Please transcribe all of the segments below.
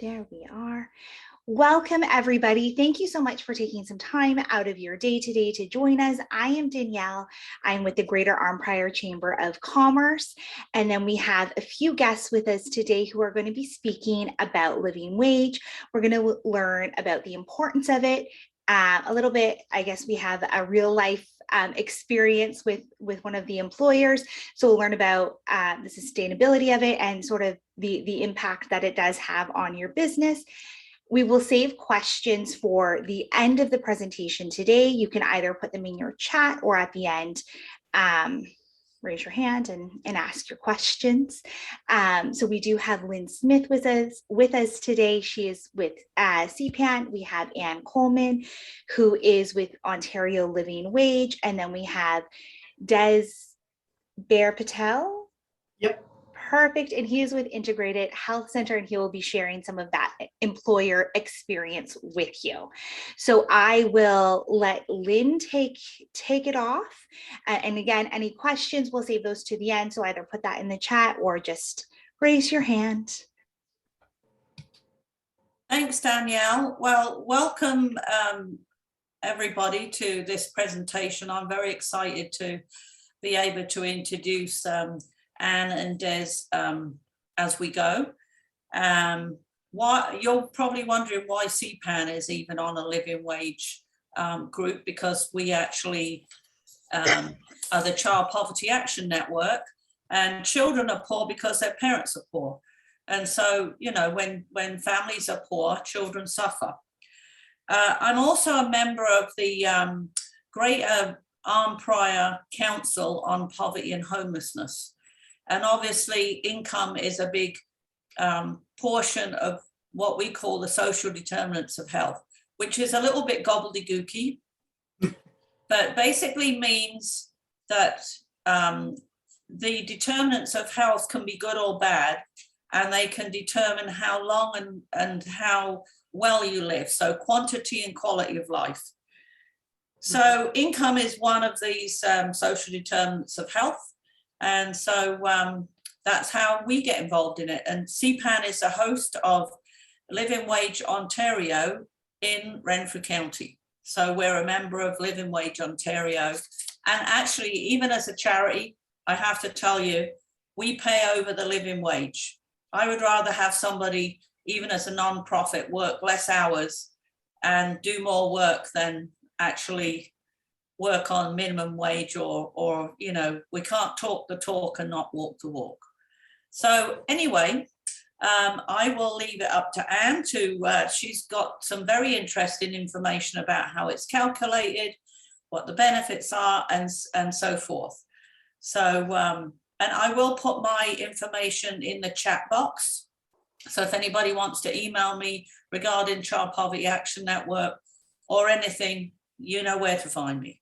There we are. Welcome, everybody. Thank you so much for taking some time out of your day today to join us. I am Danielle. I'm with the Greater Arnprior Chamber of Commerce. And then we have a few guests with us today who are going to be speaking about living wage. We're going to learn about the importance of it. A little bit, I guess we have a real life experience with one of the employers. So we'll learn about the sustainability of it and sort of the impact that it does have on your business. We will save questions for the end of the presentation today. You can either put them in your chat or at the end, raise your hand and ask your questions. So we do have Lynn Smith with us today. She is with CPAN. We have Anne Coleman, who is with Ontario Living Wage. And then we have Dez Bair-Patel. Yep. Perfect. And he is with Integrated Health Center, and he will be sharing some of that employer experience with you. So I will let Lynn take it off. And again, any questions, we'll save those to the end. So either put that in the chat or just raise your hand. Thanks, Danielle. Well, welcome everybody to this presentation. I'm very excited to be able to introduce Anne and Dez as we go. You're probably wondering why CPAN is even on a living wage group, because we actually are the Child Poverty Action Network, and children are poor because their parents are poor. And so, you know, when families are poor, children suffer. I'm also a member of the Greater Arnprior Council on Poverty and Homelessness. And obviously income is a big portion of what we call the social determinants of health, which is a little bit gobbledygooky, but basically means that the determinants of health can be good or bad, and they can determine how long and how well you live. So quantity and quality of life. So income is one of these social determinants of health. And so that's how we get involved in it. And CPAN is the host of Living Wage Ontario in Renfrew County. So we're a member of Living Wage Ontario. And actually, even as a charity, I have to tell you, we pay over the living wage. I would rather have somebody, even as a non-profit, work less hours and do more work than actually work on minimum wage or you know, we can't talk the talk and not walk the walk. So anyway, I will leave it up to Anne to, she's got some very interesting information about how it's calculated, what the benefits are, and so forth. So, and I will put my information in the chat box. So if anybody wants to email me regarding Child Poverty Action Network or anything, you know where to find me.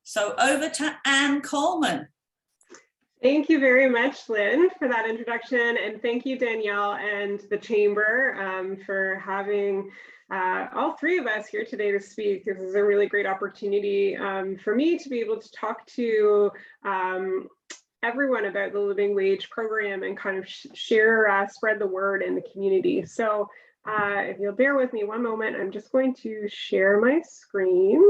So over to Anne Coleman. Thank you very much, Lynn, for that introduction. And thank you, Danielle and the Chamber for having all three of us here today to speak. This is a really great opportunity for me to be able to talk to everyone about the Living Wage program and kind of share, spread the word in the community. So if you'll bear with me one moment, I'm just going to share my screen.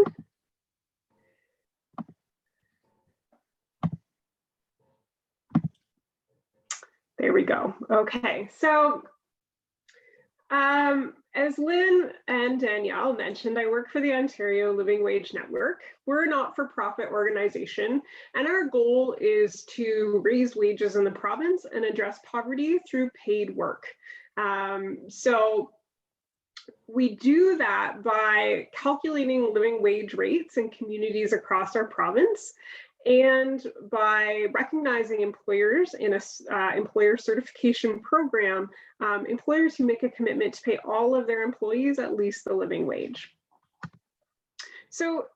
There we go. Okay, so as Lynn and Danielle mentioned, I work for the Ontario Living Wage Network. We're a not-for-profit organization, and our goal is to raise wages in the province and address poverty through paid work. So we do that by calculating living wage rates in communities across our province, and by recognizing employers in a employer certification program, employers who make a commitment to pay all of their employees at least the living wage. So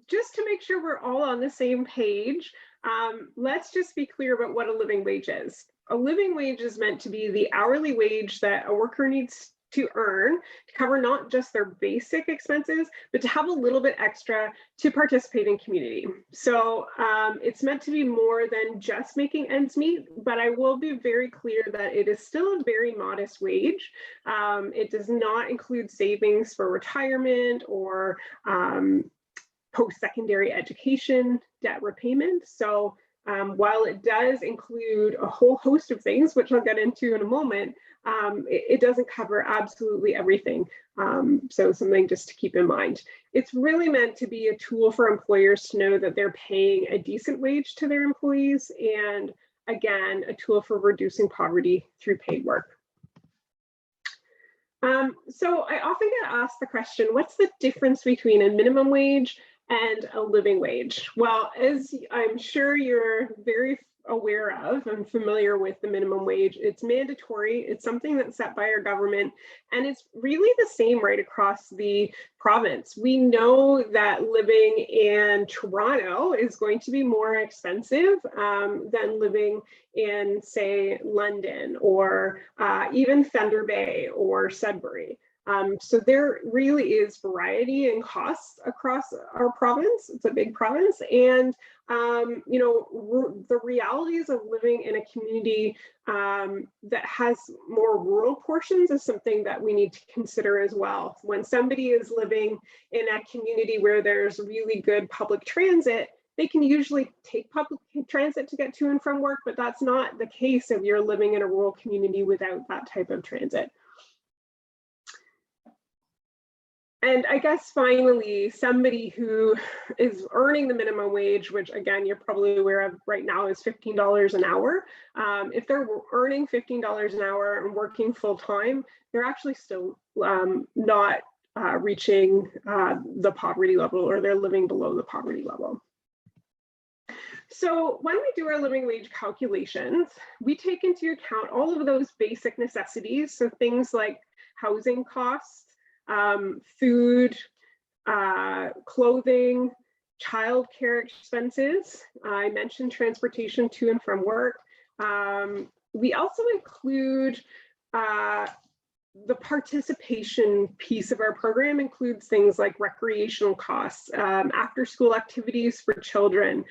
just to make sure we're all on the same page, let's just be clear about what a living wage is. A living wage is meant to be the hourly wage that a worker needs to earn to cover not just their basic expenses, but to have a little bit extra to participate in community. So it's meant to be more than just making ends meet, but I will be very clear that it is still a very modest wage. It does not include savings for retirement or post-secondary education, debt repayment. So while it does include a whole host of things, which I'll get into in a moment, it doesn't cover absolutely everything. So something just to keep in mind. It's really meant to be a tool for employers to know that they're paying a decent wage to their employees, and again, a tool for reducing poverty through paid work. So I often get asked the question, what's the difference between a minimum wage and a living wage? Well, as I'm sure you're very aware of and familiar with the minimum wage, it's mandatory. It's something that's set by our government, and it's really the same right across the province. We know that living in Toronto is going to be more expensive than living in, say, London or even Thunder Bay or Sudbury. So there really is variety in costs across our province. It's a big province, and you know, the realities of living in a community that has more rural portions is something that we need to consider as well. When somebody is living in a community where there's really good public transit, they can usually take public transit to get to and from work, but that's not the case if you're living in a rural community without that type of transit. And I guess finally, somebody who is earning the minimum wage, which again, you're probably aware of right now is $15 an hour. If they're earning $15 an hour and working full time, they're actually still not reaching the poverty level, or they're living below the poverty level. So when we do our living wage calculations, we take into account all of those basic necessities. So things like housing costs, food, clothing, childcare expenses. I mentioned transportation to and from work. We also include the participation piece of our program includes things like recreational costs, after school activities for children,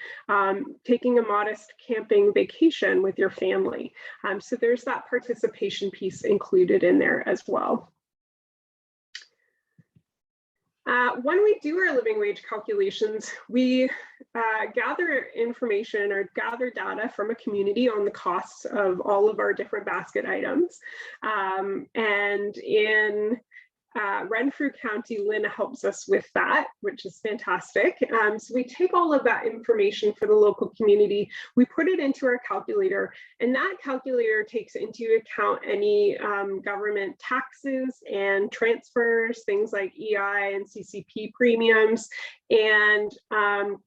taking a modest camping vacation with your family. So there's that participation piece included in there as well. When we do our living wage calculations, we gather information or gather data from a community on the costs of all of our different basket items. And in Renfrew County, Lynn helps us with that, which is fantastic. So we take all of that information for the local community, we put it into our calculator, and that calculator takes into account any government taxes and transfers, things like EI and CCP premiums, and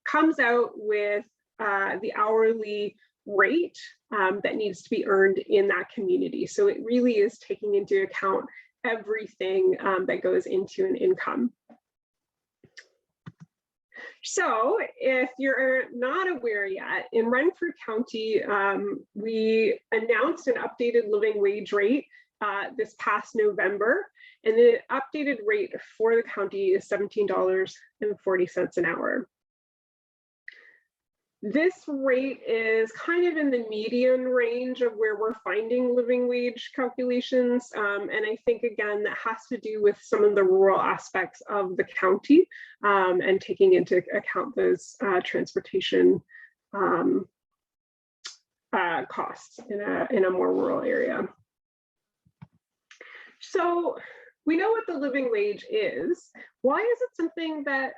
comes out with the hourly rate that needs to be earned in that community. So it really is taking into account everything that goes into an income. So if you're not aware yet, in Renfrew County, we announced an updated living wage rate this past November, and the updated rate for the county is $17.40 an hour. This rate is kind of in the median range of where we're finding living wage calculations. And I think, again, that has to do with some of the rural aspects of the county and taking into account those transportation costs in a more rural area. So we know what the living wage is. Why is it something that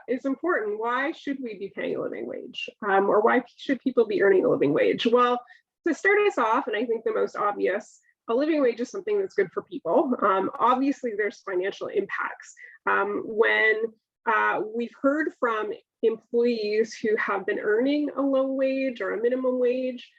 is important? Why should we be paying a living wage? Or why should people be earning a living wage? Well, to start us off, and I think the most obvious, a living wage is something that's good for people. Obviously, there's financial impacts. When we've heard from employees who have been earning a low wage or a minimum wage,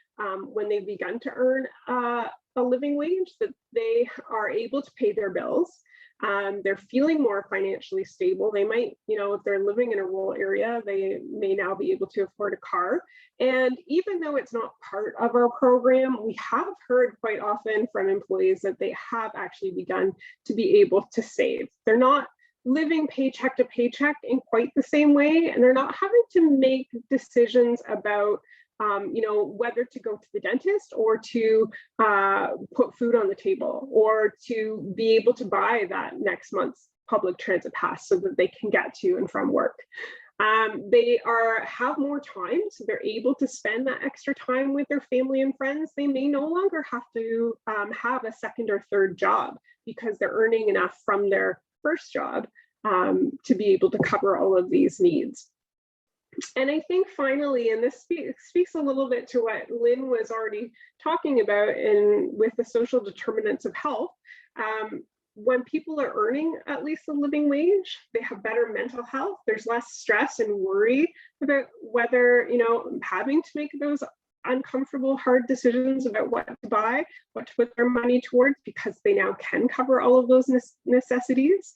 when they've begun to earn a living wage, that they are able to pay their bills. They're feeling more financially stable. They might, if they're living in a rural area, they may now be able to afford a car. And even though it's not part of our program, we have heard quite often from employees that they have actually begun to be able to save. They're not living paycheck to paycheck in quite the same way, and they're not having to make decisions about whether to go to the dentist or to put food on the table, or to be able to buy that next month's public transit pass so that they can get to and from work. They have more time, so they're able to spend that extra time with their family and friends. They may no longer have to have a second or third job because they're earning enough from their first job to be able to cover all of these needs. And I think finally, and this speaks a little bit to what Lynn was already talking about with the social determinants of health, when people are earning at least a living wage, they have better mental health. There's less stress and worry about whether, having to make those uncomfortable, hard decisions about what to buy, what to put their money towards, because they now can cover all of those necessities.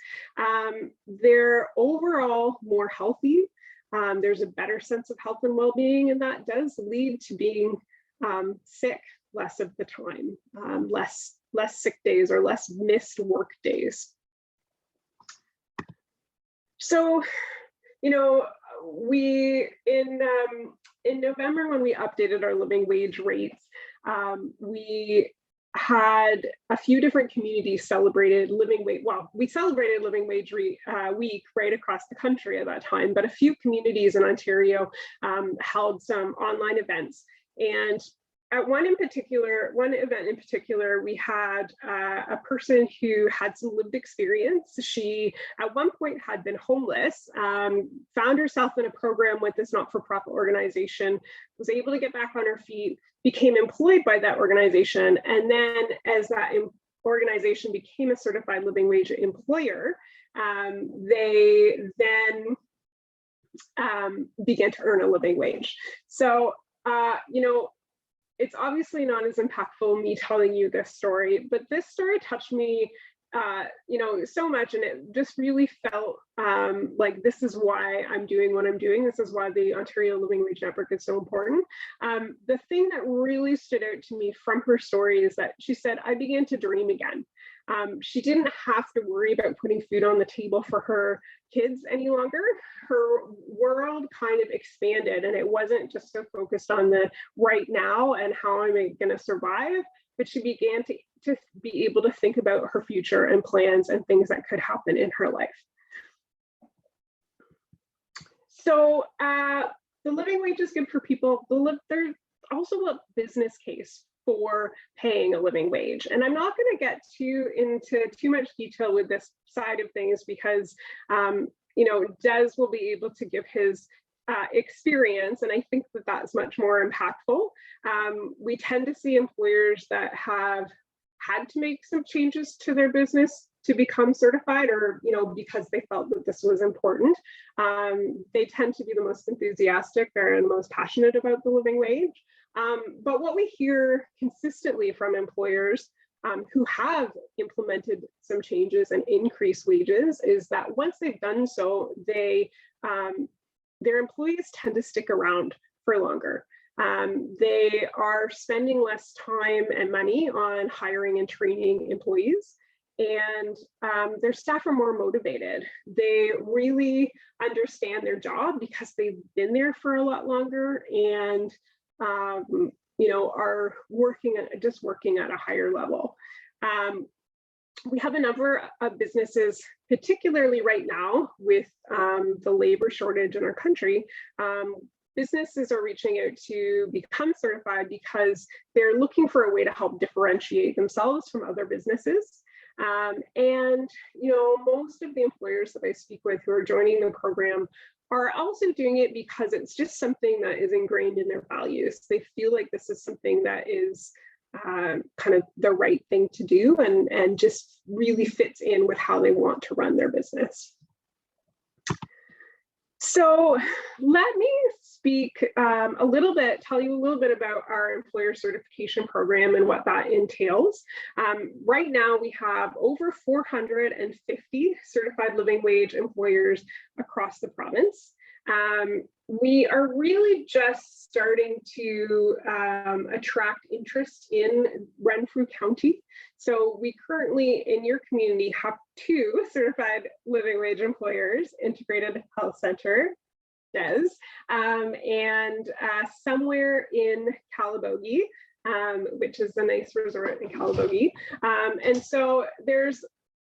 They're overall more healthy. There's a better sense of health and well-being, and that does lead to being sick less of the time, less sick days or less missed work days. So, we in November, when we updated our living wage rates, we had a few different communities celebrated living wage. Well, we celebrated living wage week right across the country at that time, but a few communities in Ontario held some online events. And at one event in particular, we had a person who had some lived experience. She, at one point, had been homeless, found herself in a program with this not-for-profit organization, was able to get back on her feet, became employed by that organization, and then as that organization became a certified living wage employer, they then began to earn a living wage. So, it's obviously not as impactful me telling you this story, but this story touched me so much, and it just really felt like this is why I'm doing what I'm doing. This is why the Ontario Living Wage Network is so important. The thing that really stood out to me from her story is that she said, I began to dream again. She didn't have to worry about putting food on the table for her kids any longer. Her world kind of expanded, and it wasn't just so focused on the right now and how am I going to survive, but she began to be able to think about her future and plans and things that could happen in her life. So the living wage is good for people. There's also a business case for paying a living wage. And I'm not going to get into too much detail with this side of things because, Dez will be able to give his experience, and I think that that's much more impactful. We tend to see employers that have had to make some changes to their business to become certified, or because they felt that this was important. They tend to be the most enthusiastic and the most passionate about the living wage. But what we hear consistently from employers who have implemented some changes and increased wages is that once they've done so, their employees tend to stick around for longer. They are spending less time and money on hiring and training employees, and their staff are more motivated. They really understand their job because they've been there for a lot longer, and are working at a higher level. We have a number of businesses, particularly right now with the labor shortage in our country. Businesses are reaching out to become certified because they're looking for a way to help differentiate themselves from other businesses. Most of the employers that I speak with who are joining the program are also doing it because it's just something that is ingrained in their values. They feel like this is something that is kind of the right thing to do and just really fits in with how they want to run their business. So let me speak a little bit, tell you a little bit about our employer certification program and what that entails. Right now, we have over 450 certified living wage employers across the province. We are really just starting to attract interest in Renfrew County. So we currently in your community have 2 certified living wage employers, Integrated Health Centre, Dez, and somewhere in Calabogie, which is a nice resort in Calabogie. And so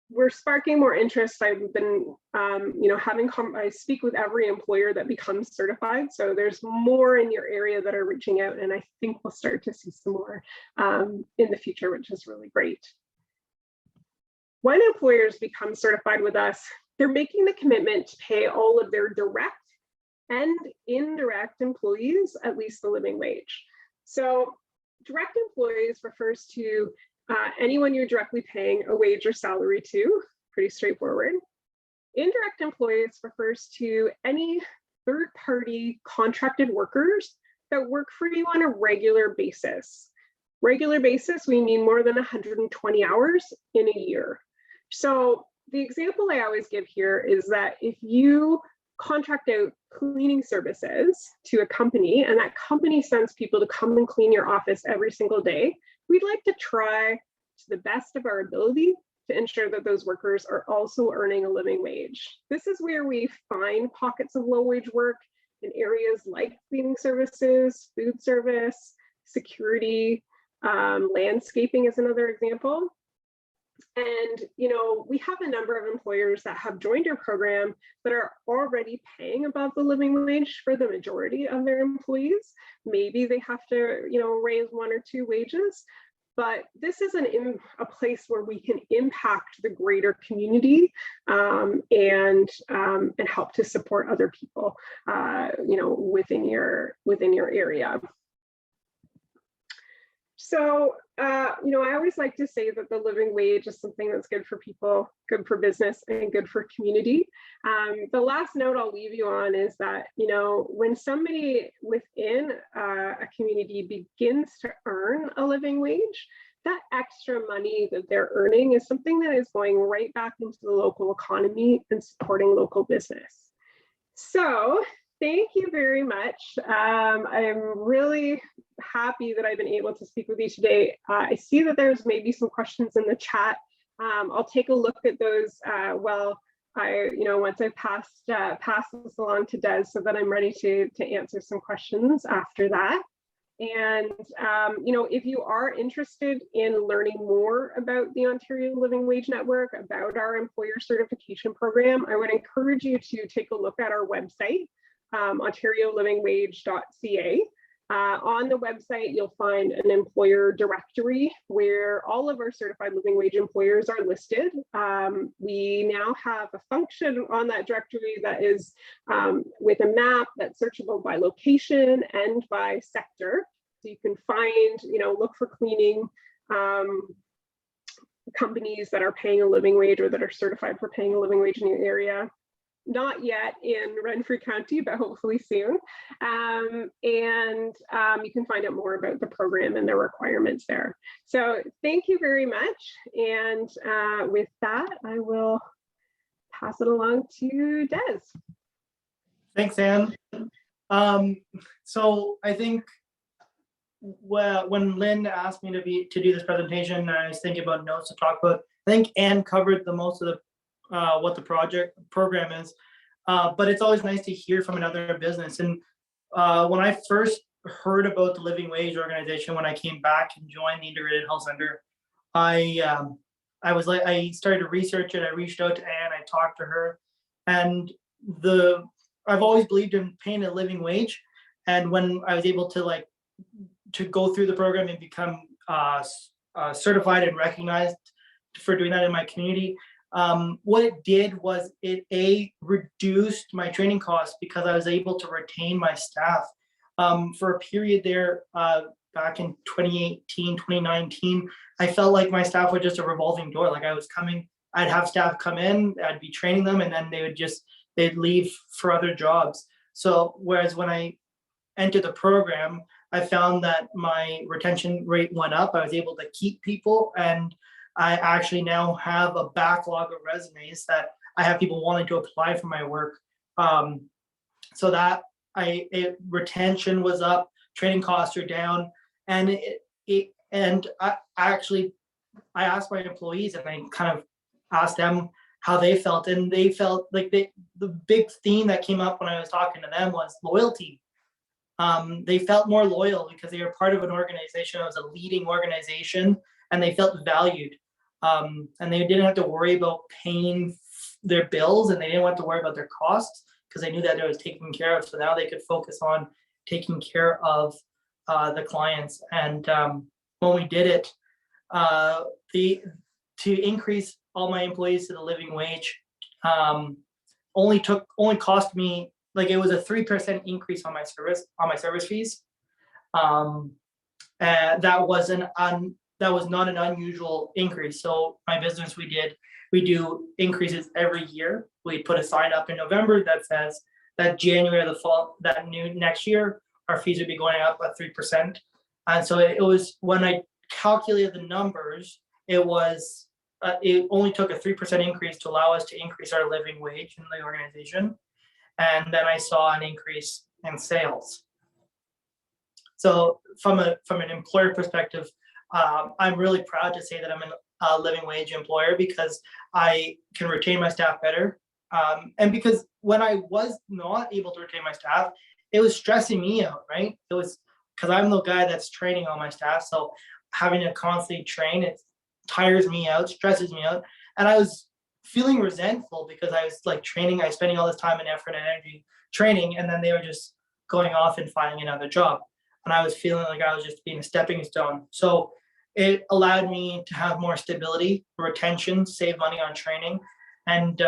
we're sparking more interest. I've been, I speak with every employer that becomes certified. So there's more in your area that are reaching out, and I think we'll start to see some more in the future, which is really great. When employers become certified with us, they're making the commitment to pay all of their direct and indirect employees at least the living wage. So direct employees refers to anyone you're directly paying a wage or salary to, pretty straightforward. Indirect employees refers to any third-party contracted workers that work for you on a regular basis. Regular basis, we mean more than 120 hours in a year. So the example I always give here is that if you contract out cleaning services to a company and that company sends people to come and clean your office every single day, we'd like to try to the best of our ability to ensure that those workers are also earning a living wage. This is where we find pockets of low wage work in areas like cleaning services, food service, security, landscaping is another example. And, we have a number of employers that have joined our program that are already paying above the living wage for the majority of their employees. Maybe they have to, raise 1 or 2 wages, but this is a place where we can impact the greater community and help to support other people, within your area. So, I always like to say that the living wage is something that's good for people, good for business, and good for community. The last note I'll leave you on is that, when somebody within a community begins to earn a living wage, that extra money that they're earning is something that is going right back into the local economy and supporting local business. So, thank you very much. I'm really happy that I've been able to speak with you today. I see that there's maybe some questions in the chat. I'll take a look at those once I pass this along to Dez, so that I'm ready to answer some questions after that. And if you are interested in learning more about the Ontario Living Wage Network, about our employer certification program, I would encourage you to take a look at our website, OntarioLivingWage.ca. On the website, you'll find an employer directory where all of our certified living wage employers are listed. We now have a function on that directory that is with a map that's searchable by location and by sector. So you can find, look for cleaning companies that are paying a living wage or that are certified for paying a living wage in your area. Not yet in Renfrew County, but hopefully soon. You can find out more about the program and the requirements there. So thank you very much. And with that, I will pass it along to Dez. Thanks, Anne. So I think when Lynn asked me to do this presentation, I was thinking about notes to talk about. I think Anne covered the most of the what the program is, but it's always nice to hear from another business. And when I first heard about the Living Wage organization, when I came back and joined the Integrated Health Center, I started to research it. I reached out to Anne, I talked to her, and I've always believed in paying a living wage. And when I was able to go through the program and become certified and recognized for doing that in my community, what it did was it reduced my training costs because I was able to retain my staff for a period there back in 2018, 2019. I felt like my staff was just a revolving door. Like I'd have staff come in, I'd be training them, and then they would just they'd leave for other jobs. So whereas when I entered the program, I found that my retention rate went up. I was able to keep people, and I actually now have a backlog of resumes that I have people wanting to apply for my work. So that retention was up, training costs are down, and I asked my employees, and I kind of asked them how they felt, and they felt like the big theme that came up when I was talking to them was loyalty. They felt more loyal because they were part of an organization that was a leading organization, and they felt valued. And they didn't have to worry about paying their bills, and they didn't have to worry about their costs because they knew that it was taken care of. So now they could focus on taking care of the clients. And when we did it, to increase all my employees to the living wage only cost me, like, it was a 3% increase on my service fees. That was not an unusual increase. So my business, we do increases every year. We put a sign up in November that says that January of the fall, next year, our fees would be going up by 3%. And so it was, when I calculated the numbers, it only took a 3% increase to allow us to increase our living wage in the organization. And then I saw an increase in sales. So from an employer perspective, I'm really proud to say that I'm a living wage employer because I can retain my staff better. And because when I was not able to retain my staff, it was stressing me out, right? It was because I'm the guy that's training all my staff. So having to constantly train, it tires me out, stresses me out. And I was feeling resentful because I was like training, I was spending all this time and effort and energy training, and then they were just going off and finding another job. And I was feeling like I was just being a stepping stone. So it allowed me to have more stability, retention, save money on training. And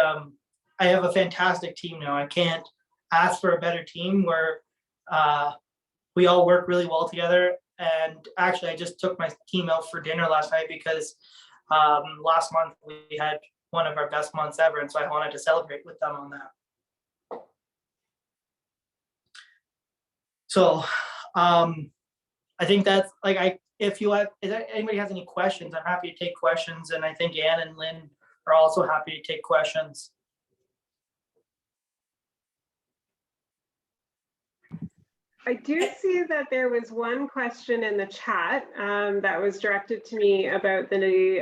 I have a fantastic team now. I can't ask for a better team where we all work really well together. And actually, I just took my team out for dinner last night because last month we had one of our best months ever. And so I wanted to celebrate with them on that. So I think that's like, if anybody has any questions, I'm happy to take questions. And I think Anne and Lynn are also happy to take questions. I do see that there was one question in the chat that was directed to me about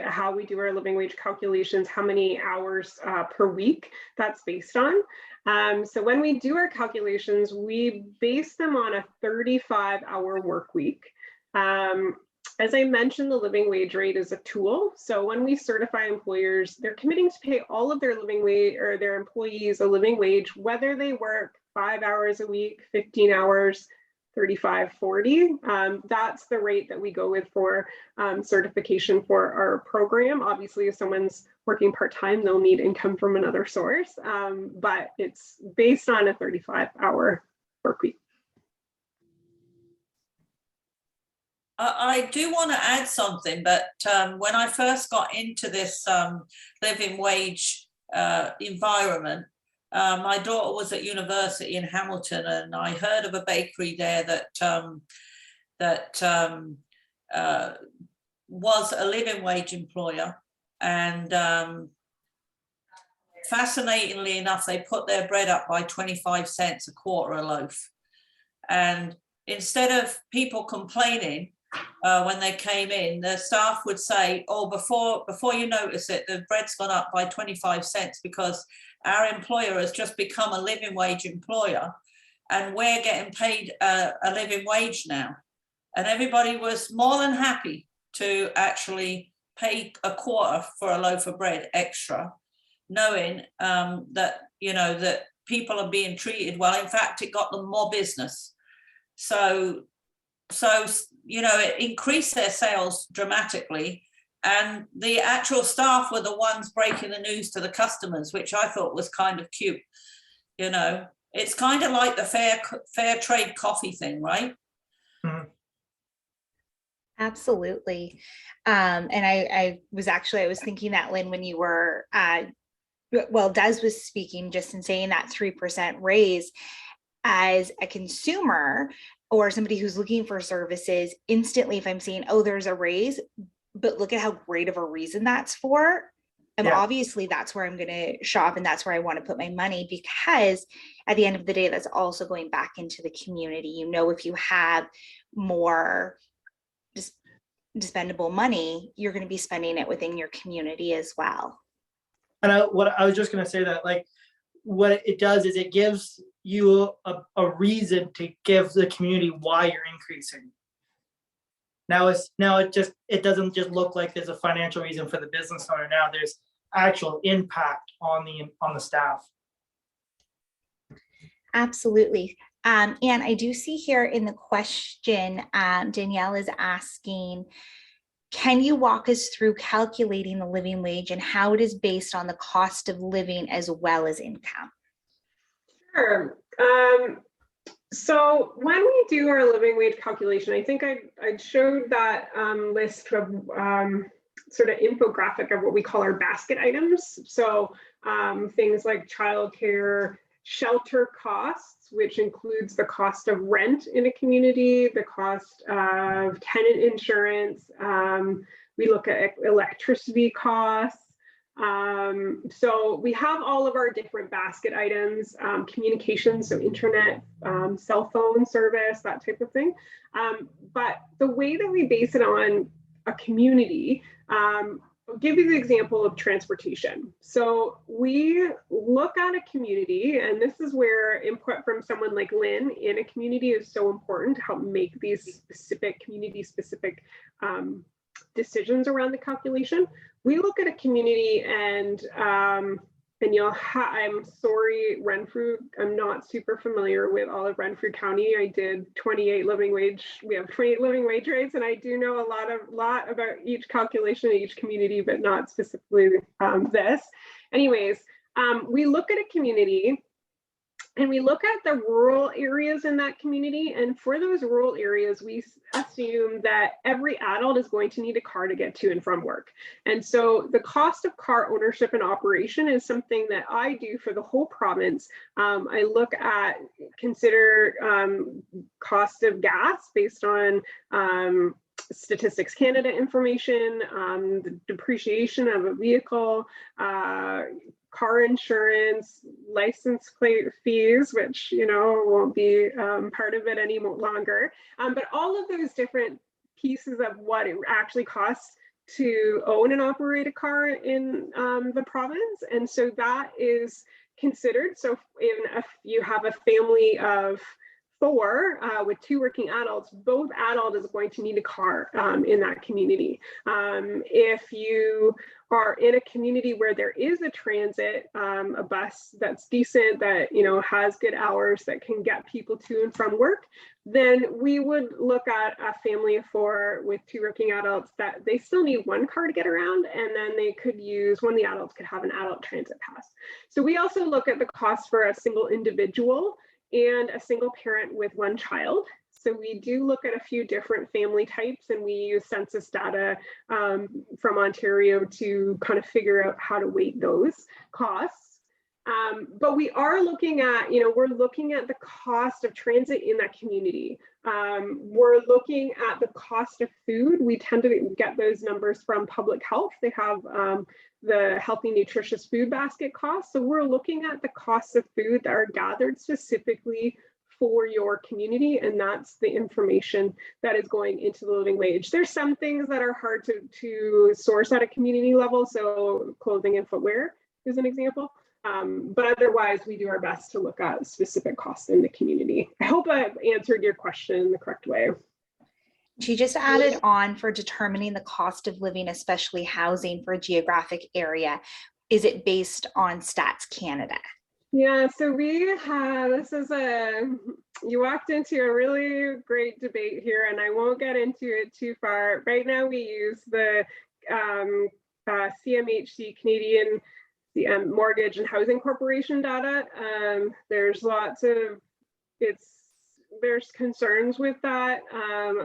how we do our living wage calculations, how many hours per week that's based on. So when we do our calculations, we base them on a 35-hour work week. As I mentioned, the living wage rate is a tool. So when we certify employers, they're committing to pay all of their living wage or their employees a living wage, whether they work 5 hours a week, 15 hours, 35, 40. That's the rate that we go with for certification for our program. Obviously, if someone's working part-time, they'll need income from another source, but it's based on a 35-hour work week. I do want to add something, but when I first got into this living wage environment, my daughter was at university in Hamilton, and I heard of a bakery there that was a living wage employer. And fascinatingly enough, they put their bread up by 25 cents a quarter a loaf. And instead of people complaining, when they came in, the staff would say, oh, before you notice it, the bread's gone up by 25 cents because our employer has just become a living wage employer and we're getting paid a living wage now. And everybody was more than happy to actually pay a quarter for a loaf of bread extra, knowing that, that people are being treated well. In fact, it got them more business. So it increased their sales dramatically, and the actual staff were the ones breaking the news to the customers, which I thought was kind of cute. It's kind of like the fair trade coffee thing, right? Mm-hmm. Absolutely. And I was thinking that, Lynn, when you were well, Des was speaking just in saying that 3% raise, as a consumer or somebody who's looking for services, instantly, if I'm saying, oh, there's a raise, but look at how great of a reason that's for, and Yeah. obviously that's where I'm going to shop and that's where I want to put my money, because at the end of the day, that's also going back into the community. You know, if you have more just spendable money, you're going to be spending it within your community as well. And what I was just going to say that, like, what it does is it gives you a reason to give the community why you're increasing. Now it doesn't just look like there's a financial reason for the business owner. Now there's actual impact on the staff. Absolutely. And I do see here in the question, Danielle is asking, can you walk us through calculating the living wage and how it is based on the cost of living as well as income? Sure. So when we do our living wage calculation, I think I showed that list of sort of infographic of what we call our basket items. So things like childcare, shelter costs, which includes the cost of rent in a community, the cost of tenant insurance. We look at electricity costs. So we have all of our different basket items, communications, so internet, cell phone service, that type of thing. But the way that we base it on a community, I'll give you the example of transportation. So we look at a community, and this is where input from someone like Lynn in a community is so important to help make these specific community-specific decisions around the calculation. We look at a community and I'm sorry, Renfrew, I'm not super familiar with all of Renfrew County. I did 28 living wage, we have 28 living wage rates, and I do know a lot about each calculation in each community, but not specifically this. Anyways, we look at a community and we look at the rural areas in that community. And for those rural areas, we assume that every adult is going to need a car to get to and from work. And so the cost of car ownership and operation is something that I do for the whole province. I look at, consider cost of gas based on Statistics Canada information, the depreciation of a vehicle, car insurance, license plate fees, which, you know, won't be part of it any longer. But all of those different pieces of what it actually costs to own and operate a car in the province. And so that is considered. So if you have a family of 4 with 2 working adults, both adults is going to need a car in that community. If you are in a community where there is a transit, a bus that's decent, that, you know, has good hours, that can get people to and from work, then we would look at a family of 4 with 2 working adults that they still need 1 car to get around, and then they could use, one of the adults could have an adult transit pass. So we also look at the cost for a single individual and a single parent with 1 child. So we do look at a few different family types, and we use census data from Ontario to kind of figure out how to weight those costs. But we are looking at, you know, we're looking at the cost of transit in that community. We're looking at the cost of food. We tend to get those numbers from public health. They have the healthy, nutritious food basket costs. So we're looking at the costs of food that are gathered specifically for your community, and that's the information that is going into the living wage. There's some things that are hard to source at a community level, so clothing and footwear is an example. But otherwise, we do our best to look at specific costs in the community. I hope I've answered your question in the correct way. She just added on, for determining the cost of living, especially housing for a geographic area, is it based on Stats Canada? Yeah, so we have, you walked into a really great debate here, and I won't get into it too far. Right now we use the CMHC, Canadian Mortgage and Housing Corporation data. There's lots of, there's concerns with that.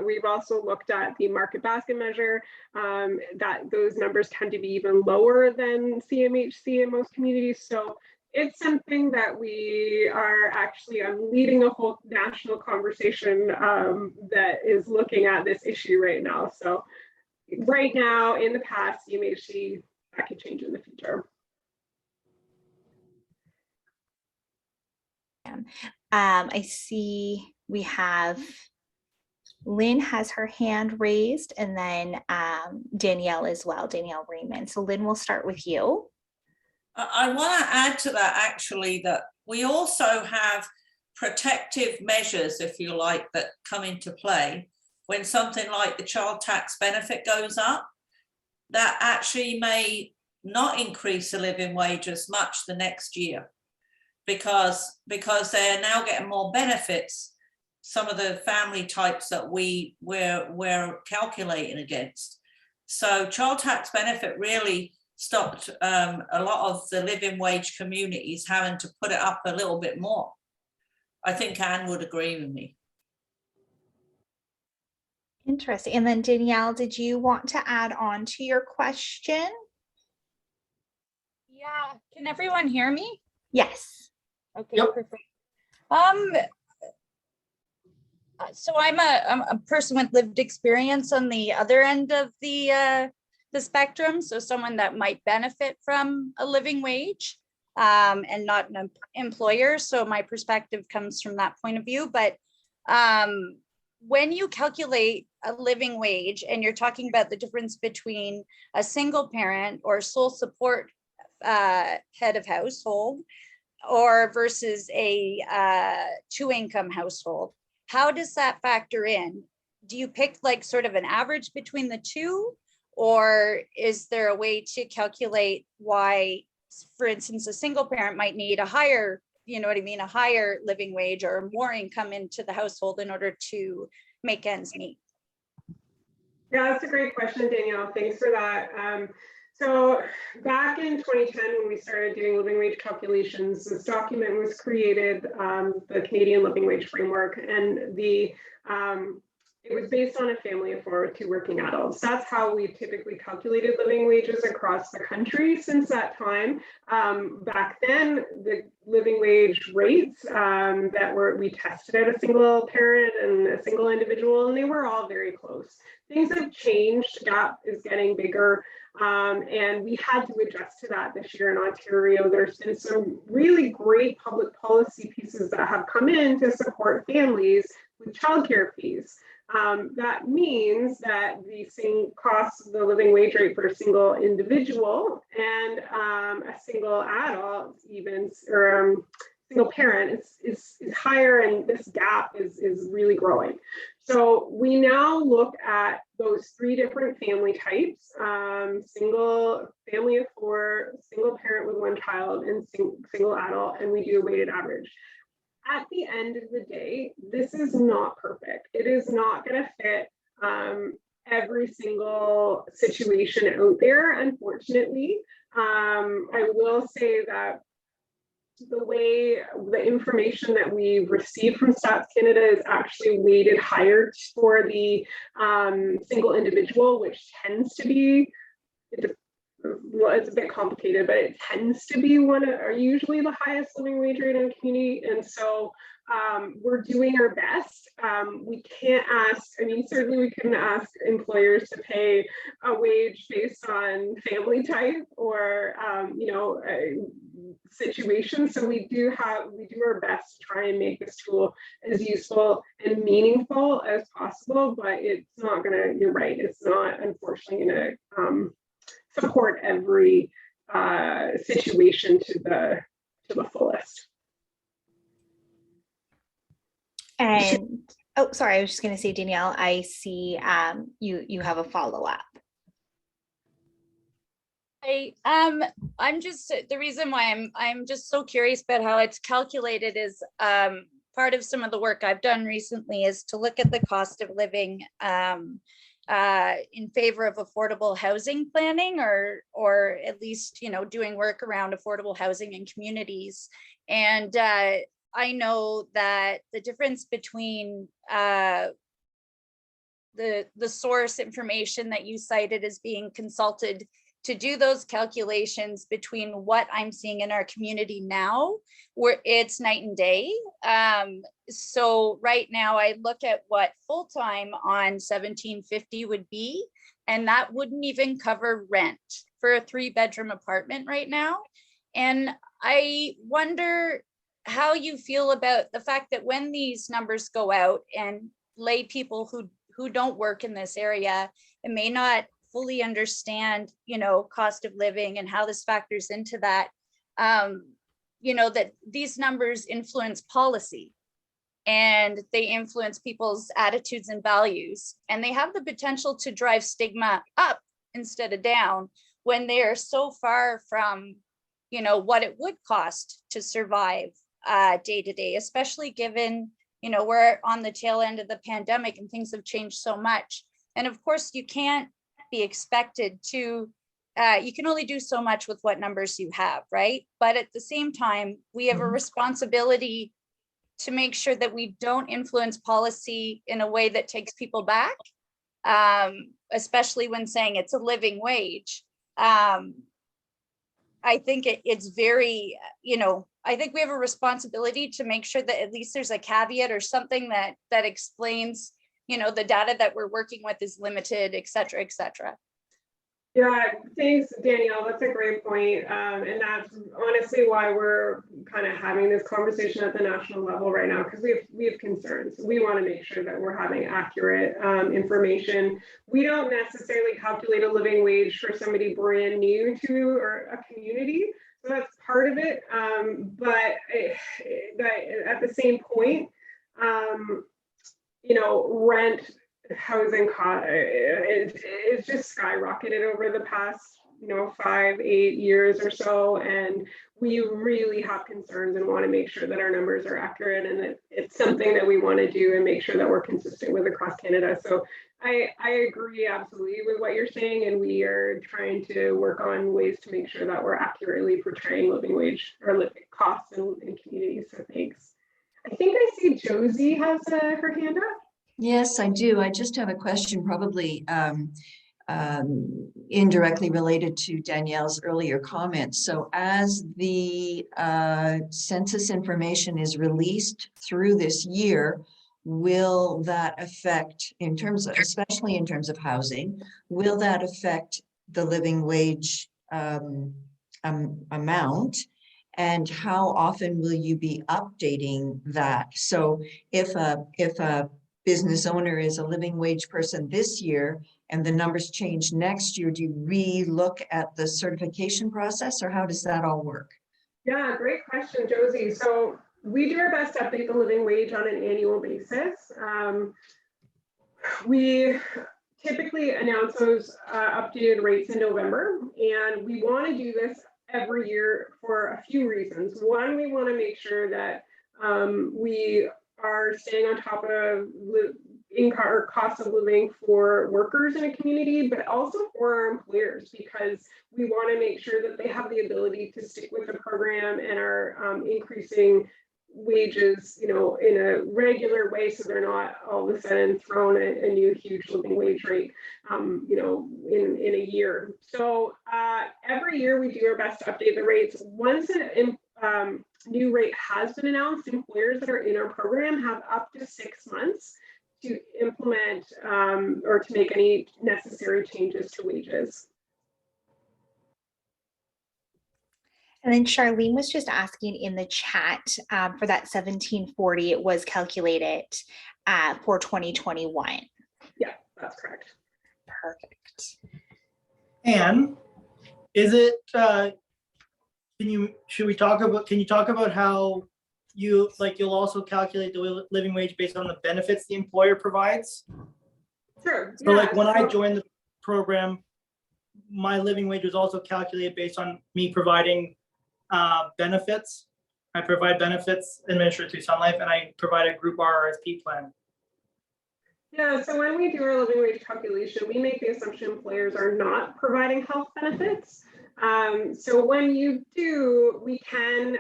We've also looked at the market basket measure, that those numbers tend to be even lower than CMHC in most communities. So it's something that we are actually, I'm leading a whole national conversation that is looking at this issue right now. So right now, in the past, CMHC, that could change in the future. I see we have Lynn has her hand raised, and then Danielle as well, Danielle Raymond. So Lynn, we'll start with you. I want to add to that actually that we also have protective measures, if you like, that come into play when something like the child tax benefit goes up. That actually may not increase the living wage as much the next year because they're now getting more benefits, some of the family types that we're calculating against. So child tax benefit really stopped a lot of the living wage communities having to put it up a little bit more. I think Anne would agree with me. Interesting. And then Danielle, did you want to add on to your question? Yeah, can everyone hear me? Yes. Okay, Yep. perfect. So I'm a person with lived experience on the other end of the spectrum. So someone that might benefit from a living wage and not an employer. So my perspective comes from that point of view. But when you calculate a living wage and you're talking about the difference between a single parent or sole support head of household or versus a two-income household, how does that factor in? Do you pick like sort of an average between the two, or is there a way to calculate why, for instance, a single parent might need a higher, you know what I mean, a higher living wage or more income into the household in order to make ends meet? Yeah, that's a great question, Danielle. Thanks for that. So back in 2010, when we started doing living wage calculations, this document was created, the Canadian Living Wage Framework, and it was based on a family of 4 with 2 working adults. That's how we typically calculated living wages across the country since that time. Back then, the living wage rates we tested out a single parent and a single individual, and they were all very close. Things have changed, gap is getting bigger, and we had to adjust to that this year in Ontario. There's been some really great public policy pieces that have come in to support families with childcare fees. That means that the same cost of the living wage rate for a single individual and a single adult, even, or single parent is higher, and this gap is really growing. So we now look at those 3 different family types: single family of 4, single parent with 1 child, and single adult, and we do a weighted average. At the end of the day, this is not perfect. It is not going to fit every single situation out there, unfortunately. I will say that the way the information that we receive from Stats Canada is actually weighted higher for the single individual, which tends to be, well, it's a bit complicated, but it tends to be usually the highest living wage rate in the community. And so we're doing our best. We can't ask, I mean, certainly we couldn't ask employers to pay a wage based on family type or, situation. So we do our best to try and make this tool as useful and meaningful as possible, but it's not gonna, you're right, it's not unfortunately gonna support every situation to the fullest. And oh, sorry, I was just going to say, Danielle, I see you have a follow-up. I'm just, the reason why I'm just so curious about how it's calculated is part of some of the work I've done recently is to look at the cost of living in favor of affordable housing planning, or at least, doing work around affordable housing in communities. And I know that the difference between the source information that you cited as being consulted to do those calculations between what I'm seeing in our community now, where it's night and day. So right now I look at what full-time on 1750 would be, and that wouldn't even cover rent for a 3-bedroom apartment right now. And I wonder how you feel about the fact that when these numbers go out and lay people who don't work in this area and may not fully understand, cost of living and how this factors into that, that these numbers influence policy and they influence people's attitudes and values, and they have the potential to drive stigma up instead of down when they are so far from, what it would cost to survive day to day, especially given, we're on the tail end of the pandemic and things have changed so much. And of course, you can't be expected to, you can only do so much with what numbers you have, right? But at the same time, we have a responsibility to make sure that we don't influence policy in a way that takes people back, especially when saying it's a living wage. I think it's very, I think we have a responsibility to make sure that at least there's a caveat or something that explains, the data that we're working with is limited, et cetera, et cetera. Yeah, thanks, Danielle. That's a great point. And that's honestly why we're kind of having this conversation at the national level right now, because we have concerns. We want to make sure that we're having accurate information. We don't necessarily calculate a living wage for somebody brand new to a community. So that's part of it. But at the same point, rent, housing cost, it's just skyrocketed over the past 5-8 years or so, and we really have concerns and want to make sure that our numbers are accurate, and that it's something that we want to do and make sure that we're consistent with across Canada. So I agree absolutely with what you're saying, and we are trying to work on ways to make sure that we're accurately portraying living wage or living costs in communities. So thanks. I think I see Josie has her hand up. Yes, I do. I just have a question, probably indirectly related to Danielle's earlier comments. So as the census information is released through this year, will that affect, especially in terms of housing, will that affect the living wage amount? And how often will you be updating that? So if a business owner is a living wage person this year and the numbers change next year, do you re-look at the certification process, or how does that all work? Yeah, great question, Josie. So we do our best to update the living wage on an annual basis. We typically announce those updated rates in November, and we want to do this every year for a few reasons. One, we want to make sure that we are staying on top of cost of living for workers in a community, but also for our employers, because we want to make sure that they have the ability to stick with the program and are increasing wages, in a regular way, so they're not all of a sudden thrown a new huge living wage rate, in a year. So every year we do our best to update the rates. Once a new rate has been announced, employers that are in our program have up to 6 months to implement or to make any necessary changes to wages. And then Charlene was just asking in the chat for that 1740, it was calculated for 2021. Yeah, that's correct. Perfect. And is it, can you talk about how you'll also calculate the living wage based on the benefits the employer provides? Sure. So like when I joined the program, my living wage was also calculated based on me providing benefits. I provide benefits administered through Sun Life, and I provide a group RRSP plan. Yeah, so when we do our living wage calculation, we make the assumption employers are not providing health benefits. So when you do, we can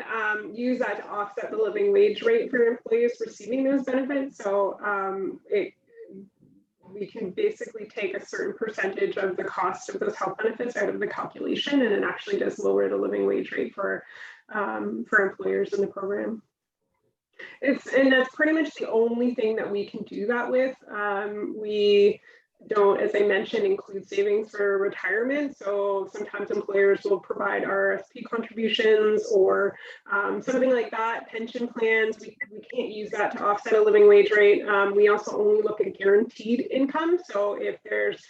use that to offset the living wage rate for employees receiving those benefits. So we can basically take a certain percentage of the cost of those health benefits out of the calculation, and it actually does lower the living wage rate for employers in the program. And that's pretty much the only thing that we can do that with. We don't, as I mentioned, include savings for retirement. So sometimes employers will provide RSP contributions or something like that, pension plans. We can't use that to offset a living wage rate. We also only look at guaranteed income. So if there's,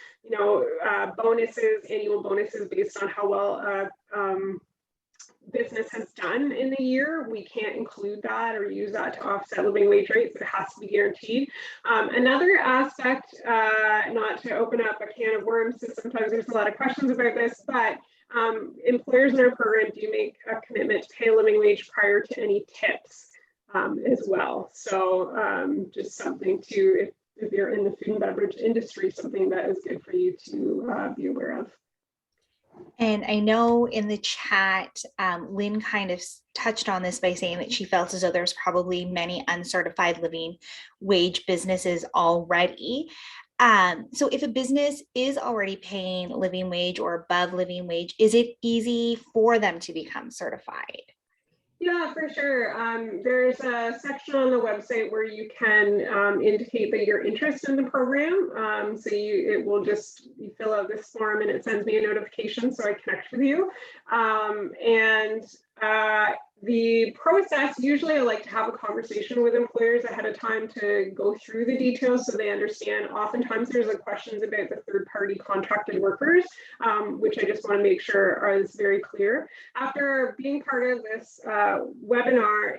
bonuses, annual bonuses based on how well business has done in the year, we can't include that or use that to offset living wage rates. It has to be guaranteed. Another aspect, not to open up a can of worms, so sometimes there's a lot of questions about this, but employers in our program do make a commitment to pay a living wage prior to any tips as well. So just something to, if you're in the food and beverage industry, something that is good for you to be aware of. And I know in the chat, Lynn kind of touched on this by saying that she felt as though there's probably many uncertified living wage businesses already. So if a business is already paying living wage or above living wage, is it easy for them to become certified? Yeah, for sure. There's a section on the website where you can indicate that you're interested in the program. So you fill out this form and it sends me a notification so I connect with you. The process, usually I like to have a conversation with employers ahead of time to go through the details so they understand. Oftentimes there's questions about the third-party contracted workers, which I just want to make sure is very clear. After being part of this webinar,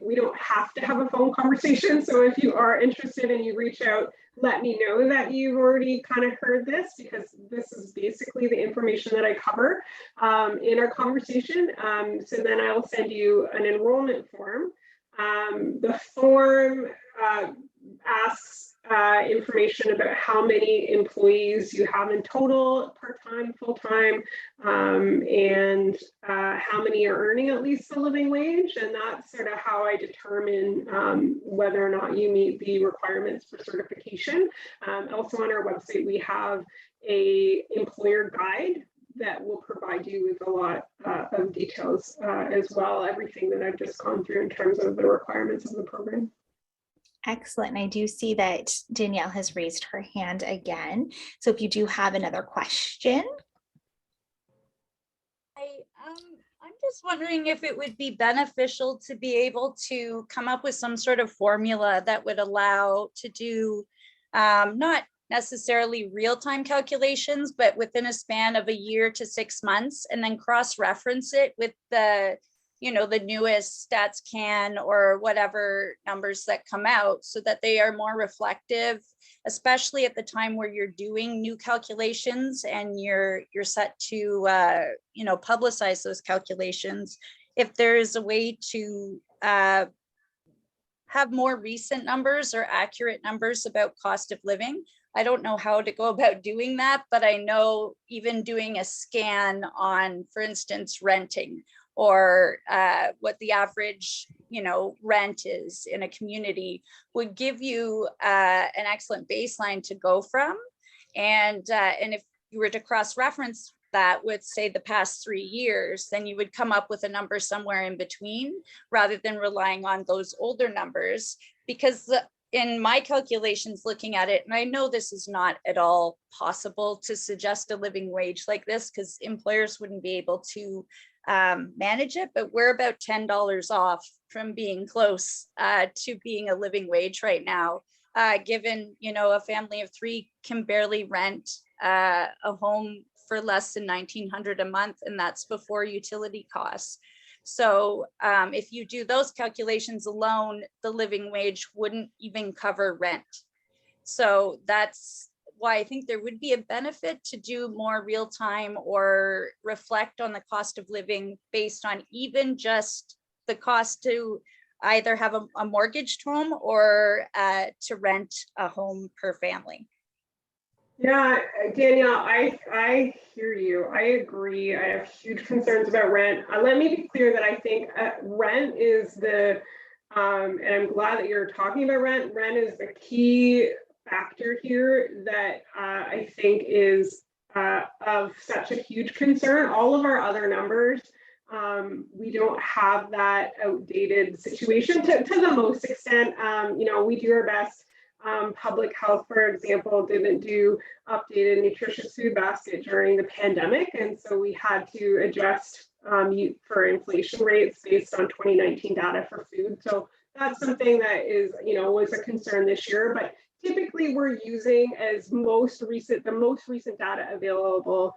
we don't have to have a phone conversation. So if you are interested and you reach out, let me know that you've already kind of heard this, because this is basically the information that I cover in our conversation. So then I'll send you an enrollment form. The form asks information about how many employees you have in total, part-time, full-time, and how many are earning at least the living wage. And that's sort of how I determine whether or not you meet the requirements for certification. Also on our website, we have a employer guide that will provide you with a lot of details as well, everything that I've just gone through in terms of the requirements of the program. Excellent. And I do see that Danielle has raised her hand again. So if you do have another question. I'm just wondering if it would be beneficial to be able to come up with some sort of formula that would allow to do not necessarily real-time calculations, but within a span of a year to 6 months, and then cross-reference it with the the newest StatsCan or whatever numbers that come out, so that they are more reflective, especially at the time where you're doing new calculations and you're set to publicize those calculations. If there is a way to have more recent numbers or accurate numbers about cost of living. I don't know how to go about doing that, but I know even doing a scan on, for instance, renting, or what the average rent is in a community, would give you an excellent baseline to go from. And if you were to cross-reference that with, say, the past 3 years, then you would come up with a number somewhere in between, rather than relying on those older numbers. Because in my calculations, looking at it, and I know this is not at all possible to suggest a living wage like this, because employers wouldn't be able to manage it, but we're about $10 off from being close to being a living wage right now, given a family of 3 can barely rent a home for less than $1,900 a month, and that's before utility costs. So if you do those calculations alone, the living wage wouldn't even cover rent. So that's why I think there would be a benefit to do more real time or reflect on the cost of living based on even just the cost to either have a mortgaged home or to rent a home per family. Yeah, Danielle, I hear you. I agree. I have huge concerns about rent. Let me be clear that I think rent is the, and I'm glad that you're talking about rent. Rent is the key factor here that I think is of such a huge concern. All of our other numbers, we don't have that outdated situation to the most extent. You know, we do our best. Public health, for example, didn't do updated nutritious food basket during the pandemic. And so we had to adjust for inflation rates based on 2019 data for food. So that's something that is, you know, was a concern this year, but typically we're using as the most recent data available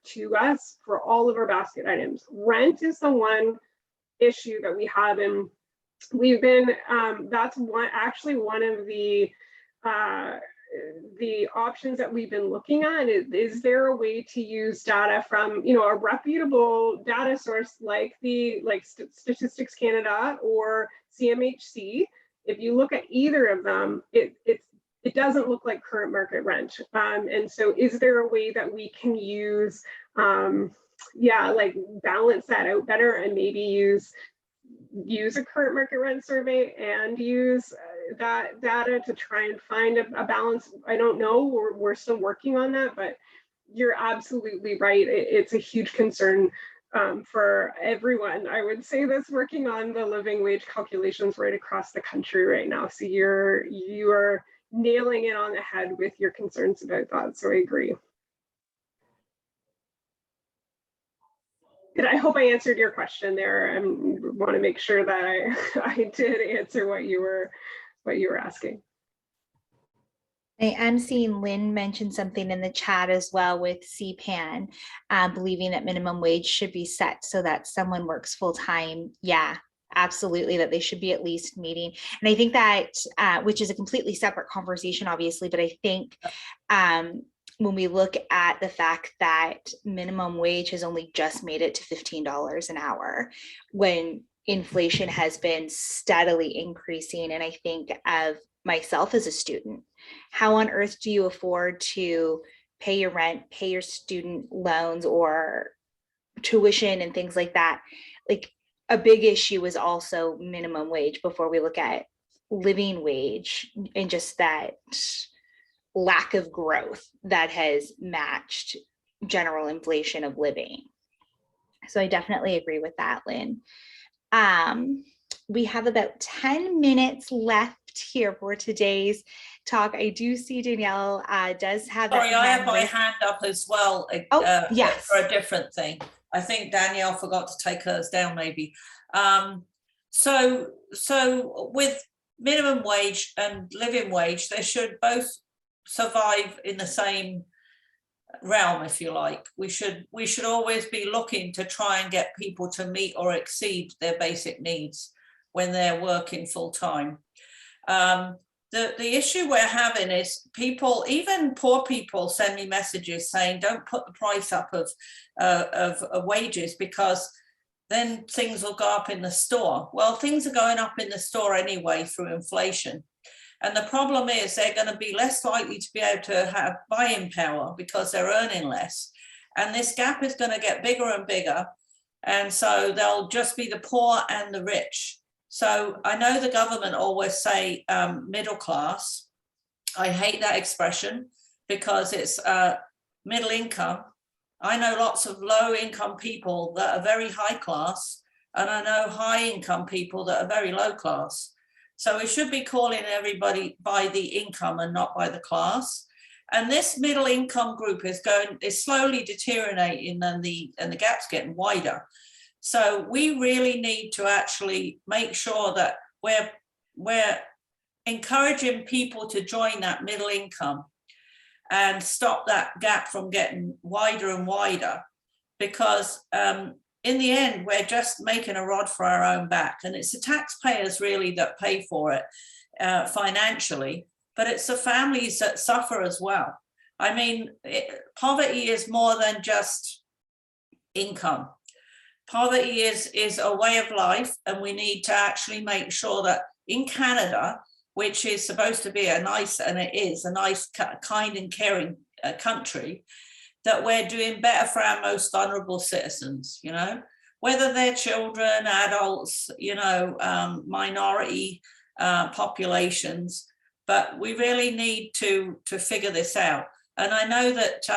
to us for all of our basket items. Rent is the one issue that we have, and we've been, that's one of the options that we've been looking at. Is there a way to use data from, you know, a reputable data source like Statistics Canada or CMHC? If you look at either of them, it doesn't look like current market rent. And so is there a way that we can use, like balance that out better and maybe use a current market rent survey and use that data to try and find a balance? I don't know, we're still working on that, but you're absolutely right. It's a huge concern for everyone. I would say that's working on the living wage calculations right across the country right now. So you are nailing it on the head with your concerns about that. So I agree. And I hope I answered your question there. I want to make sure that I did answer what you were asking. I am seeing Lynn mention something in the chat as well with CPAN, believing that minimum wage should be set so that someone works full time. Yeah, absolutely, that they should be at least meeting. And I think that, which is a completely separate conversation, obviously, but I think when we look at the fact that minimum wage has only just made it to $15 an hour, when inflation has been steadily increasing, and I think of myself as a student, how on earth do you afford to pay your rent, pay your student loans or tuition and things like that? Like, a big issue is also minimum wage before we look at living wage, and just that lack of growth that has matched general inflation of living. So I definitely agree with that, Lynn. We have about 10 minutes left here for today's talk. I do see Danielle does have. Sorry, I have my hand up as well. Yes. For a different thing. I think Danielle forgot to take hers down, maybe. So with minimum wage and living wage, they should both survive in the same realm, if you like. We should always be looking to try and get people to meet or exceed their basic needs when they're working full time. The issue we're having is people, even poor people, send me messages saying don't put the price up of wages because then things will go up in the store. Well, things are going up in the store anyway through inflation. And the problem is they're going to be less likely to be able to have buying power because they're earning less. And this gap is going to get bigger and bigger. And so they'll just be the poor and the rich. So I know the government always say middle class. I hate that expression because it's middle income. I know lots of low income people that are very high class, and I know high income people that are very low class. So we should be calling everybody by the income and not by the class. And this middle income group is slowly deteriorating, and the gap's getting wider. So we really need to actually make sure that we're encouraging people to join that middle income and stop that gap from getting wider and wider, because in the end, we're just making a rod for our own back. And it's the taxpayers really that pay for it financially, but it's the families that suffer as well. I mean, poverty is more than just income. Poverty is a way of life, and we need to actually make sure that in Canada, which is supposed to be a nice, and it is a nice, kind and caring country, that we're doing better for our most vulnerable citizens, you know, whether they're children, adults, you know, minority populations. But we really need to figure this out. And I know that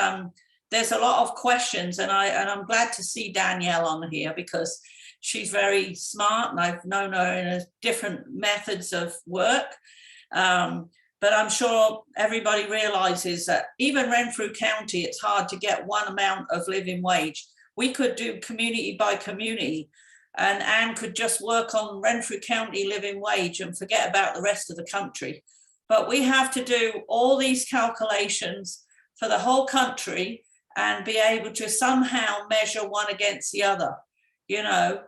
there's a lot of questions, and I'm glad to see Danielle on here because she's very smart, and I've known her in different methods of work. But I'm sure everybody realizes that even Renfrew County, it's hard to get one amount of living wage. We could do community by community, and Anne could just work on Renfrew County living wage and forget about the rest of the country. But we have to do all these calculations for the whole country and be able to somehow measure one against the other. You know,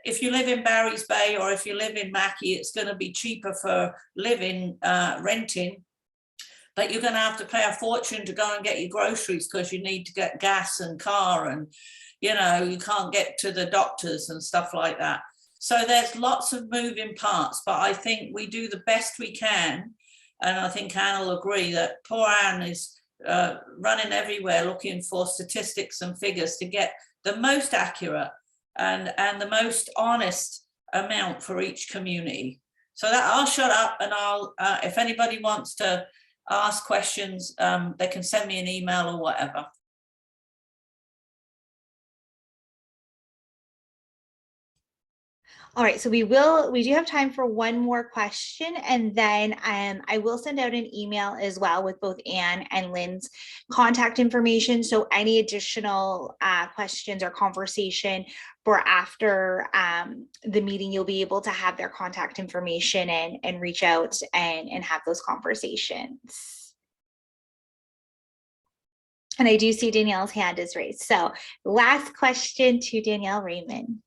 if you live in Barry's Bay or if you live in Mackay, it's going to be cheaper for living, renting, but you're going to have to pay a fortune to go and get your groceries because you need to get gas and car, and, you know, you can't get to the doctors and stuff like that. So there's lots of moving parts, but I think we do the best we can. And I think Anne will agree that poor Anne is running everywhere looking for statistics and figures to get the most accurate and the most honest amount for each community. So that I'll shut up, and I'll, if anybody wants to ask questions, they can send me an email or whatever. All right, so we do have time for one more question, and then I will send out an email as well with both Anne and Lynn's contact information. So any additional questions or conversation for after the meeting, you'll be able to have their contact information and reach out and have those conversations. And I do see Danielle's hand is raised. So last question to Danielle Raymond.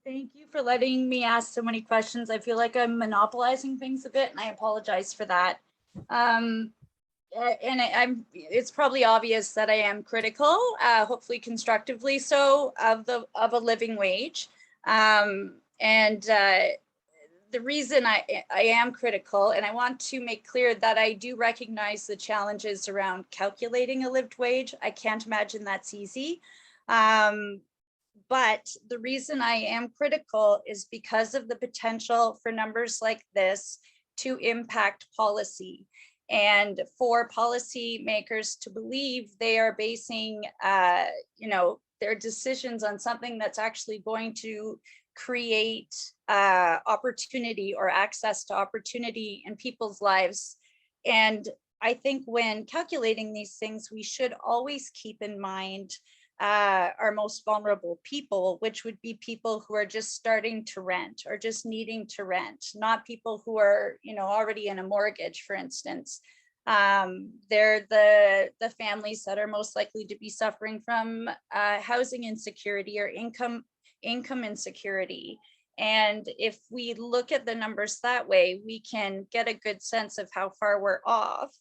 Thank you for letting me ask so many questions. I feel like I'm monopolizing things a bit, and I apologize for that. It's probably obvious that I am critical, hopefully constructively so, of a living wage. The reason I am critical, and I want to make clear that I do recognize the challenges around calculating a lived wage. I can't imagine that's easy. But the reason I am critical is because of the potential for numbers like this to impact policy, and for policymakers to believe they are basing, you know, their decisions on something that's actually going to create opportunity or access to opportunity in people's lives. And I think when calculating these things, we should always keep in mind our most vulnerable people, which would be people who are just starting to rent or just needing to rent, not people who are, you know, already in a mortgage, for instance. They're the families that are most likely to be suffering from housing insecurity or income insecurity. And if we look at the numbers that way, we can get a good sense of how far we're off.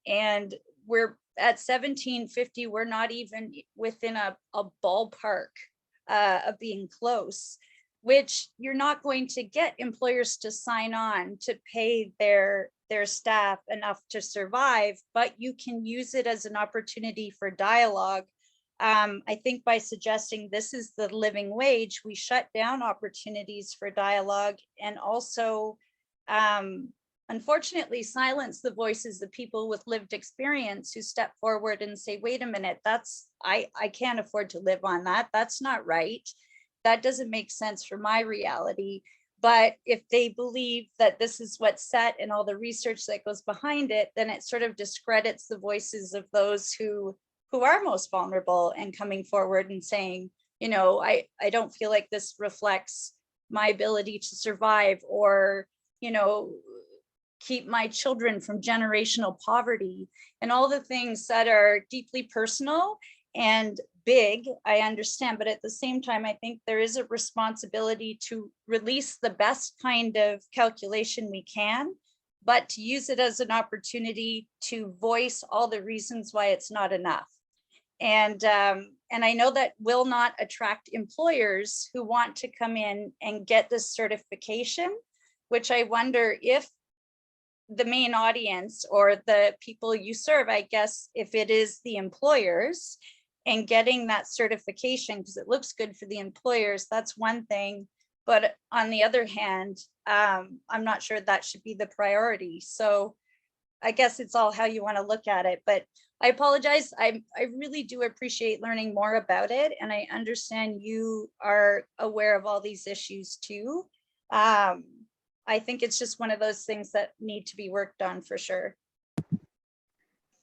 And we're at 1750, we're not even within a ballpark of being close, which you're not going to get employers to sign on to pay their staff enough to survive, but you can use it as an opportunity for dialogue. I think by suggesting this is the living wage, we shut down opportunities for dialogue, and also unfortunately silence the voices of people with lived experience who step forward and say, wait a minute, I can't afford to live on that. That's not right. That doesn't make sense for my reality. But if they believe that this is what's set and all the research that goes behind it, then it sort of discredits the voices of those who are most vulnerable and coming forward and saying, you know, I don't feel like this reflects my ability to survive, or, you know, keep my children from generational poverty, and all the things that are deeply personal and big, I understand. But at the same time, I think there is a responsibility to release the best kind of calculation we can, but to use it as an opportunity to voice all the reasons why it's not enough. And I know that will not attract employers who want to come in and get this certification, which I wonder if the main audience or the people you serve, I guess, if it is the employers and getting that certification, because it looks good for the employers, that's one thing. But on the other hand, I'm not sure that should be the priority. So I guess it's all how you want to look at it. But I apologize. I really do appreciate learning more about it. And I understand you are aware of all these issues too. I think it's just one of those things that need to be worked on for sure.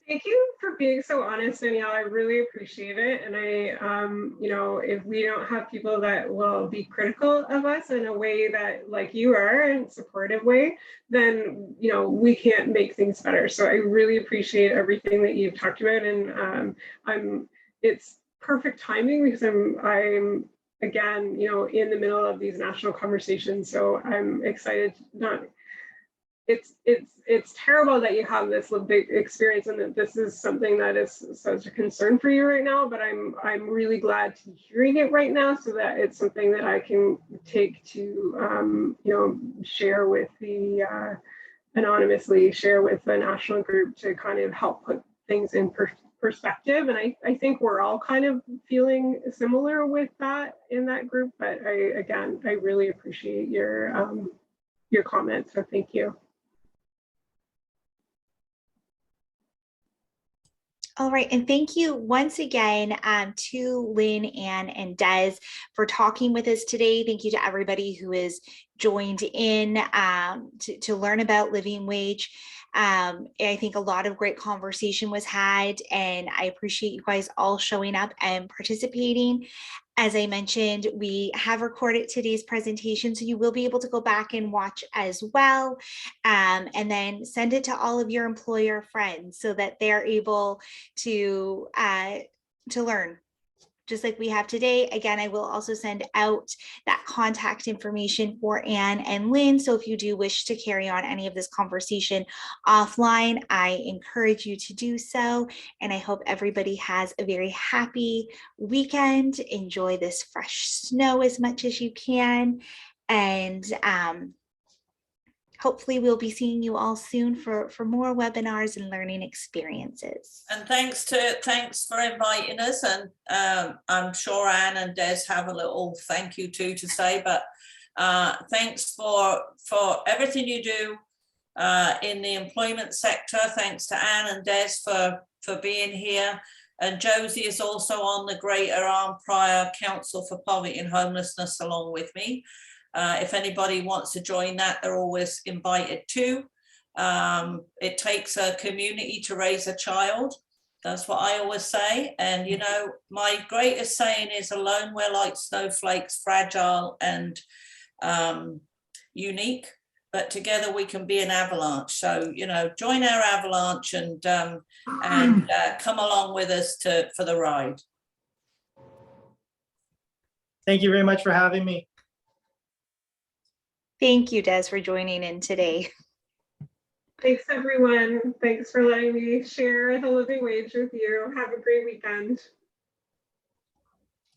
Thank you for being so honest, Danielle. I really appreciate it. And if we don't have people that will be critical of us in a way that like you are, in a supportive way, then, we can't make things better. So I really appreciate everything that you've talked about. And it's perfect timing because I'm again, in the middle of these national conversations. So I'm excited. It's terrible that you have this big experience and that this is something that is such a concern for you right now, but I'm really glad to be hearing it right now so that it's something that I can take to share with the anonymously share with the national group to kind of help put things in perspective. And I think we're all kind of feeling similar with that in that group, but I really appreciate your comments, so thank you. All right, and thank you once again to Lynn, Anne, and Dez for talking with us today. Thank you to everybody who has joined in to learn about living wage. I think a lot of great conversation was had, and I appreciate you guys all showing up and participating. As I mentioned, we have recorded today's presentation, so you will be able to go back and watch as well, and then send it to all of your employer friends so that they're able to learn. Just like we have today. Again, I will also send out that contact information for Anne and Lynn. So if you do wish to carry on any of this conversation offline, I encourage you to do so. And I hope everybody has a very happy weekend. Enjoy this fresh snow as much as you can. And hopefully we'll be seeing you all soon for more webinars and learning experiences. And thanks for inviting us. And I'm sure Anne and Des have a little thank you to say, but thanks for everything you do in the employment sector. Thanks to Anne and Des for being here. And Josie is also on the Greater Arnprior Council for Poverty and Homelessness along with me. If anybody wants to join that, they're always invited to. It takes a community to raise a child. That's what I always say. And, my greatest saying is alone we're like snowflakes, fragile and unique, but together we can be an avalanche. So, join our avalanche and come along with us for the ride. Thank you very much for having me. Thank you, Des, for joining in today. Thanks, everyone. Thanks for letting me share the living wage with you. Have a great weekend.